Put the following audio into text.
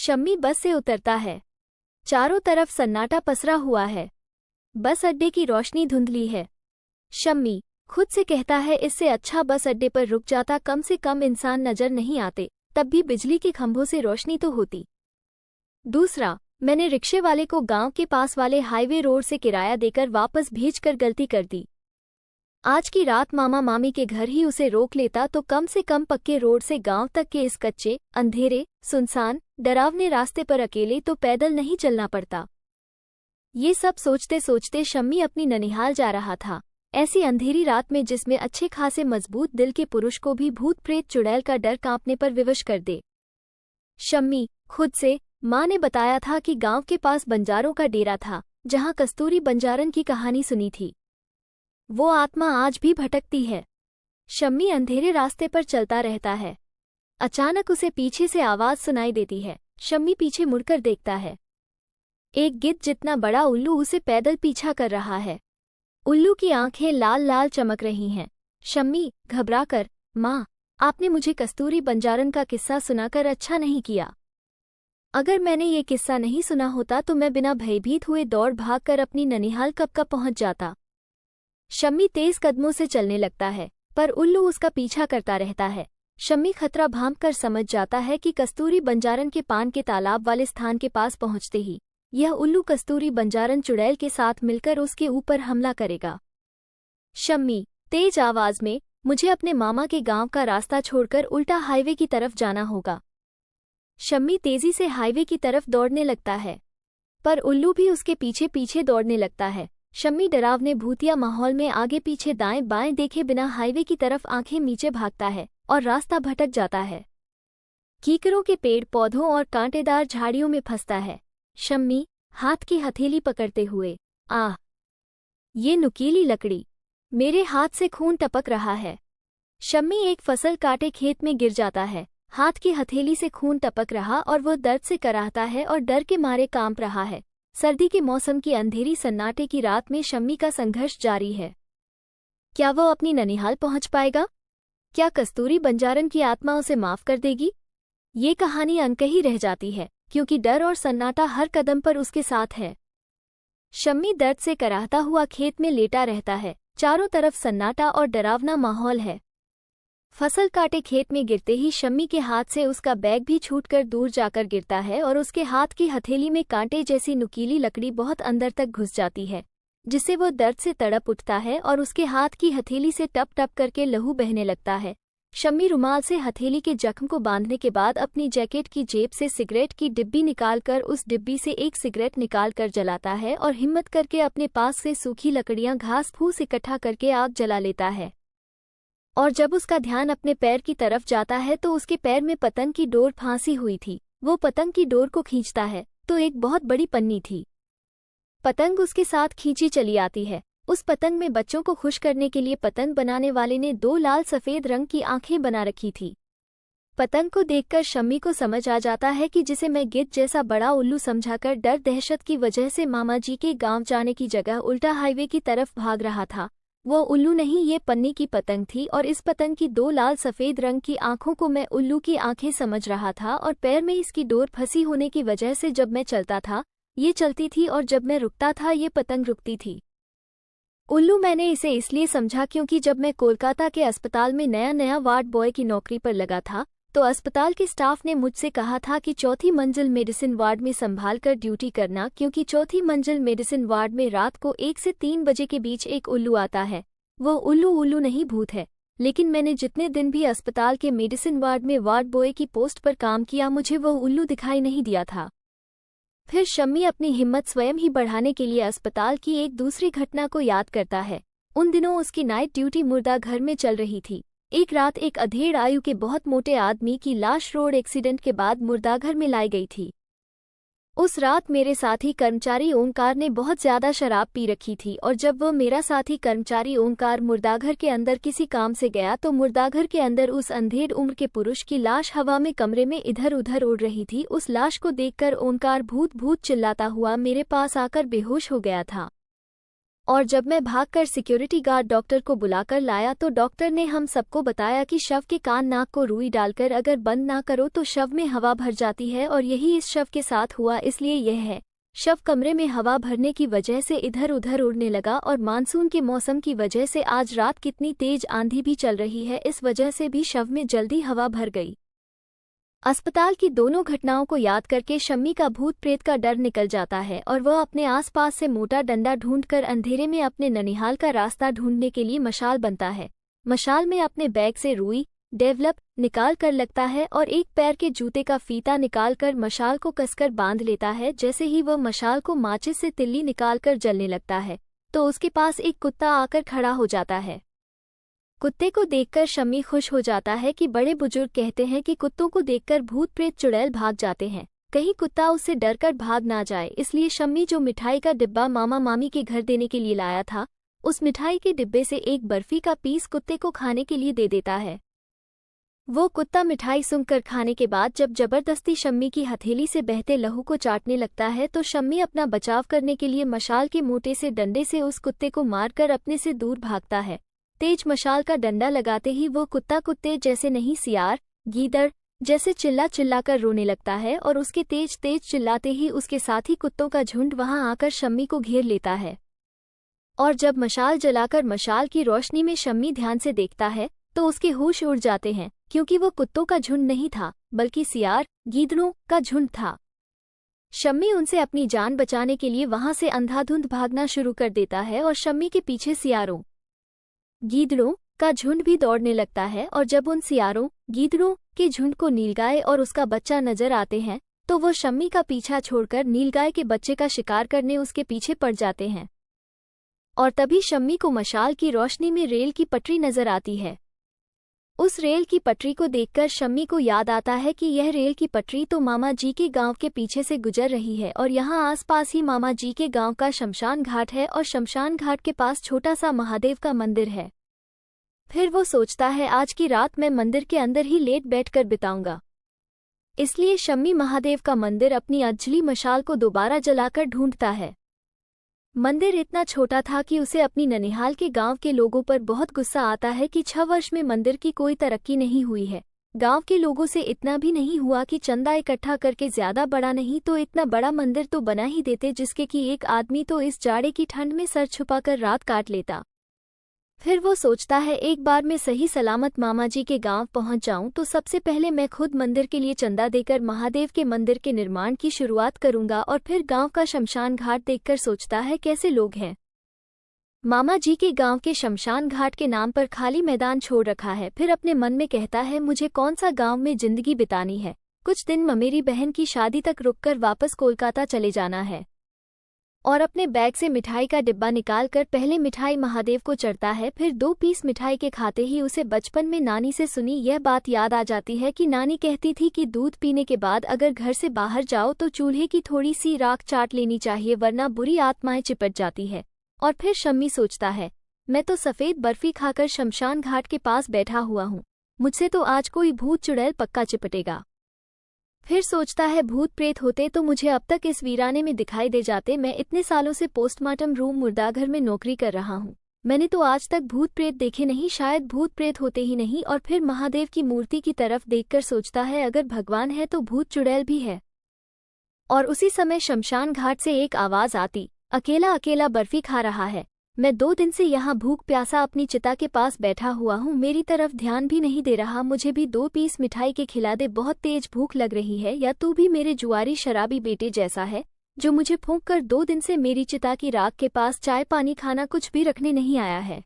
शम्मी बस से उतरता है। चारों तरफ सन्नाटा पसरा हुआ है। बस अड्डे की रोशनी धुंधली है। शम्मी खुद से कहता है इससे अच्छा बस अड्डे पर रुक जाता, कम से कम इंसान नजर नहीं आते, तब भी बिजली के खंभों से रोशनी तो होती। दूसरा, मैंने रिक्शे वाले को गांव के पास वाले हाईवे रोड से किराया देकर वापस भेजकर गलती कर दी। आज की रात मामा मामी के घर ही उसे रोक लेता तो कम से कम पक्के रोड से गांव तक के इस कच्चे, अंधेरे, सुनसान, डरावने रास्ते पर अकेले तो पैदल नहीं चलना पड़ता। ये सब सोचते सोचते शम्मी अपनी ननिहाल जा रहा था, ऐसी अंधेरी रात में जिसमें अच्छे खासे मजबूत दिल के पुरुष को भी भूत प्रेत चुड़ैल का डर कांपने पर विवश कर दे। शम्मी खुद से, माँ ने बताया था कि गांव के पास बंजारों का डेरा था, जहां कस्तूरी बंजारन की कहानी सुनी थी। वो आत्मा आज भी भटकती है। शम्मी अंधेरे रास्ते पर चलता रहता है। अचानक उसे पीछे से आवाज सुनाई देती है। शम्मी पीछे मुड़कर देखता है। एक गिद्ध जितना बड़ा उल्लू उसे पैदल पीछा कर रहा है। उल्लू की आंखें लाल लाल चमक रही हैं। शम्मी घबराकर, माँ, आपने मुझे कस्तूरी बंजारन का किस्सा सुनाकर अच्छा नहीं किया। अगर मैंने ये किस्सा नहीं सुना होता तो मैं बिना भयभीत हुए दौड़ भागकर अपनी ननिहाल कब का पहुंच जाता। शम्मी तेज कदमों से चलने लगता है, पर उल्लू उसका पीछा करता रहता है। शम्मी खतरा भांपकर समझ जाता है कि कस्तूरी बंजारन के पान के तालाब वाले स्थान के पास पहुंचते ही यह उल्लू कस्तूरी बंजारन चुड़ैल के साथ मिलकर उसके ऊपर हमला करेगा। शम्मी तेज आवाज में, मुझे अपने मामा के गांव का रास्ता छोड़कर उल्टा हाईवे की तरफ जाना होगा। शम्मी तेजी से हाईवे की तरफ दौड़ने लगता है, पर उल्लू भी उसके पीछे पीछे दौड़ने लगता है। शम्मी डरावने भूतिया माहौल में आगे पीछे दाएं बाएं देखे बिना हाईवे की तरफ आंखें नीचे भागता है और रास्ता भटक जाता है। कीकरों के पेड़ पौधों और कांटेदार झाड़ियों में फंसता है। शम्मी हाथ की हथेली पकड़ते हुए, आह, ये नुकीली लकड़ी, मेरे हाथ से खून टपक रहा है। शम्मी एक फसल काटे खेत में गिर जाता है। हाथ की हथेली से खून टपक रहा और वो दर्द से कराहता है और डर के मारे कांप रहा है। सर्दी के मौसम की अंधेरी सन्नाटे की रात में शम्मी का संघर्ष जारी है। क्या वो अपनी ननिहाल पहुंच पाएगा? क्या कस्तूरी बंजारन की आत्मा उसे माफ कर देगी? ये कहानी अनकही रह जाती है, क्योंकि डर और सन्नाटा हर कदम पर उसके साथ है। शम्मी दर्द से कराहता हुआ खेत में लेटा रहता है। चारों तरफ सन्नाटा और डरावना माहौल है। फसल काटे खेत में गिरते ही शम्मी के हाथ से उसका बैग भी छूटकर दूर जाकर गिरता है और उसके हाथ की हथेली में कांटे जैसी नुकीली लकड़ी बहुत अंदर तक घुस जाती है, जिससे वो दर्द से तड़प उठता है और उसके हाथ की हथेली से टप टप करके लहू बहने लगता है। शम्मी रुमाल से हथेली के जख्म को बांधने के बाद अपनी जैकेट की जेब से सिगरेट की डिब्बी निकालकर उस डिब्बी से एक सिगरेट निकालकर जलाता है और हिम्मत करके अपने पास से सूखी लकड़ियां घास फूस इकट्ठा करके आग जला लेता है। और जब उसका ध्यान अपने पैर की तरफ जाता है तो उसके पैर में पतंग की डोर फांसी हुई थी। वो पतंग की डोर को खींचता है तो एक बहुत बड़ी पन्नी थी। पतंग उसके साथ खींची चली आती है। उस पतंग में बच्चों को खुश करने के लिए पतंग बनाने वाले ने 2 लाल सफेद रंग की आंखें बना रखी थी। पतंग को देखकर शम्मी को समझ आ जाता है कि जिसे मैं गिद्ध जैसा बड़ा उल्लू समझाकर डर दहशत की वजह से मामा जी के गांव जाने की जगह उल्टा हाईवे की तरफ भाग रहा था, वो उल्लू नहीं, ये पन्नी की पतंग थी। और इस पतंग की 2 लाल सफेद रंग की आंखों को मैं उल्लू की आंखें समझ रहा था और पैर में इसकी डोर फंसी होने की वजह से जब मैं चलता था ये चलती थी और जब मैं रुकता था ये पतंग रुकती थी। उल्लू मैंने इसे इसलिए समझा क्योंकि जब मैं कोलकाता के अस्पताल में नया नया वार्ड बॉय की नौकरी पर लगा था तो अस्पताल के स्टाफ ने मुझसे कहा था कि 4थी मंजिल मेडिसिन वार्ड में संभाल कर ड्यूटी करना, क्योंकि 4थी मंजिल मेडिसिन वार्ड में रात को 1 से 3 बजे के बीच एक उल्लू आता है। वो उल्लू नहीं भूत है। लेकिन मैंने जितने दिन भी अस्पताल के मेडिसिन वार्ड में वार्ड बॉय की पोस्ट पर काम किया मुझे वो उल्लू दिखाई नहीं दिया था। फिर शम्मी अपनी हिम्मत स्वयं ही बढ़ाने के लिए अस्पताल की एक दूसरी घटना को याद करता है। उन दिनों उसकी नाइट ड्यूटी मुर्दा घर में चल रही थी। एक रात एक अधेड़ आयु के बहुत मोटे आदमी की लाश रोड एक्सीडेंट के बाद मुर्दाघर में लाई गई थी। उस रात मेरे साथी कर्मचारी ओंकार ने बहुत ज्यादा शराब पी रखी थी और जब वह मेरा साथी कर्मचारी ओंकार मुर्दाघर के अंदर किसी काम से गया तो मुर्दाघर के अंदर उस अंधेड़ उम्र के पुरुष की लाश हवा में कमरे में इधर उधर उड़ रही थी। उस लाश को देखकर ओंकार भूत भूत चिल्लाता हुआ मेरे पास आकर बेहोश हो गया था। और जब मैं भागकर सिक्योरिटी गार्ड डॉक्टर को बुलाकर लाया तो डॉक्टर ने हम सबको बताया कि शव के कान नाक को रुई डालकर अगर बंद ना करो तो शव में हवा भर जाती है और यही इस शव के साथ हुआ, इसलिए यह है। शव कमरे में हवा भरने की वजह से इधर उधर उड़ने लगा और मानसून के मौसम की वजह से आज रात कितनी तेज आंधी भी चल रही है, इस वजह से भी शव में जल्दी हवा भर गई। अस्पताल की दोनों घटनाओं को याद करके शम्मी का भूत प्रेत का डर निकल जाता है और वह अपने आसपास से मोटा डंडा ढूंढकर अंधेरे में अपने ननिहाल का रास्ता ढूंढने के लिए मशाल बनता है। मशाल में अपने बैग से रुई डेवलप निकाल कर लगता है और एक पैर के जूते का फीता निकालकर मशाल को कसकर बांध लेता है। जैसे ही वह मशाल को माचिस से तिल्ली निकालकर जलने लगता है तो उसके पास एक कुत्ता आकर खड़ा हो जाता है। कुत्ते को देखकर शम्मी खुश हो जाता है कि बड़े बुजुर्ग कहते हैं कि कुत्तों को देखकर भूत प्रेत चुड़ैल भाग जाते हैं, कहीं कुत्ता उससे डरकर भाग ना जाए। इसलिए शम्मी जो मिठाई का डिब्बा मामा मामी के घर देने के लिए लाया था, उस मिठाई के डिब्बे से एक बर्फी का पीस कुत्ते को खाने के लिए दे देता है। वो कुत्ता मिठाई सूंघकर खाने के बाद जब जबरदस्ती शम्मी की हथेली से बहते लहू को चाटने लगता है तो शम्मी अपना बचाव करने के लिए मशाल के मोटे से डंडे से उस कुत्ते को मारकर अपने से दूर भागता है। तेज मशाल का डंडा लगाते ही वो कुत्ता कुत्ते जैसे नहीं सियार गीदड़ जैसे चिल्ला चिल्लाकर रोने लगता है और उसके तेज तेज चिल्लाते ही उसके साथी कुत्तों का झुंड वहां आकर शम्मी को घेर लेता है। और जब मशाल जलाकर मशाल की रोशनी में शम्मी ध्यान से देखता है तो उसके होश उड़ जाते हैं, क्योंकि वो कुत्तों का झुंड नहीं था बल्कि सियार गीदड़ों का झुंड था। शम्मी उनसे अपनी जान बचाने के लिए वहां से अंधाधुंध भागना शुरू कर देता है और शम्मी के पीछे सियारों गीदड़ों का झुंड भी दौड़ने लगता है। और जब उन सियारों गीदड़ों के झुंड को नीलगाय और उसका बच्चा नजर आते हैं तो वो शम्मी का पीछा छोड़कर नीलगाय के बच्चे का शिकार करने उसके पीछे पड़ जाते हैं। और तभी शम्मी को मशाल की रोशनी में रेल की पटरी नजर आती है। उस रेल की पटरी को देखकर शम्मी को याद आता है कि यह रेल की पटरी तो मामा जी के गांव के पीछे से गुजर रही है और यहाँ आसपास ही मामा जी के गांव का शमशान घाट है और शमशान घाट के पास छोटा सा महादेव का मंदिर है। फिर वो सोचता है आज की रात मैं मंदिर के अंदर ही लेट बैठकर बिताऊंगा। इसलिए शम्मी महादेव का मंदिर अपनी अजली मशाल को दोबारा जलाकर ढूंढता है। मंदिर इतना छोटा था कि उसे अपनी ननिहाल के गांव के लोगों पर बहुत गुस्सा आता है कि 6 वर्ष में मंदिर की कोई तरक्की नहीं हुई है। गांव के लोगों से इतना भी नहीं हुआ कि चंदा इकट्ठा करके ज्यादा बड़ा नहीं तो इतना बड़ा मंदिर तो बना ही देते जिसके कि एक आदमी तो इस जाड़े की ठंड में सर छुपाकर रात काट लेता। फिर वो सोचता है एक बार मैं सही सलामत मामा जी के गांव पहुंच जाऊं तो सबसे पहले मैं खुद मंदिर के लिए चंदा देकर महादेव के मंदिर के निर्माण की शुरुआत करूंगा। और फिर गांव का शमशान घाट देखकर सोचता है कैसे लोग हैं। मामा जी के गांव के शमशान घाट के नाम पर खाली मैदान छोड़ रखा है। फिर अपने मन में कहता है मुझे कौन सा गाँव में जिंदगी बितानी है, कुछ दिन मेरी बहन की शादी तक रुककर वापस कोलकाता चले जाना है। और अपने बैग से मिठाई का डिब्बा निकालकर पहले मिठाई महादेव को चढ़ता है। फिर 2 पीस मिठाई के खाते ही उसे बचपन में नानी से सुनी यह बात याद आ जाती है कि नानी कहती थी कि दूध पीने के बाद अगर घर से बाहर जाओ तो चूल्हे की थोड़ी सी राख चाट लेनी चाहिए वरना बुरी आत्माएं चिपट जाती है। और फिर शम्मी सोचता है मैं तो सफ़ेद बर्फी खाकर शमशान घाट के पास बैठा हुआ हूँ, मुझसे तो आज कोई भूत चुड़ैल पक्का चिपटेगा। फिर सोचता है भूत प्रेत होते तो मुझे अब तक इस वीराने में दिखाई दे जाते। मैं इतने सालों से पोस्टमार्टम रूम मुर्दाघर में नौकरी कर रहा हूँ, मैंने तो आज तक भूत प्रेत देखे नहीं, शायद भूत प्रेत होते ही नहीं। और फिर महादेव की मूर्ति की तरफ देखकर सोचता है अगर भगवान है तो भूत चुड़ैल भी है। और उसी समय शमशान घाट से एक आवाज आती, अकेला अकेला बर्फी खा रहा है, मैं 2 दिन से यहाँ भूख प्यासा अपनी चिता के पास बैठा हुआ हूँ, मेरी तरफ ध्यान भी नहीं दे रहा, मुझे भी 2 पीस मिठाई के खिला दे, बहुत तेज भूख लग रही है। या तू भी मेरे जुआरी शराबी बेटे जैसा है जो मुझे फूंक कर 2 दिन से मेरी चिता की राख के पास चाय पानी खाना कुछ भी रखने नहीं आया है।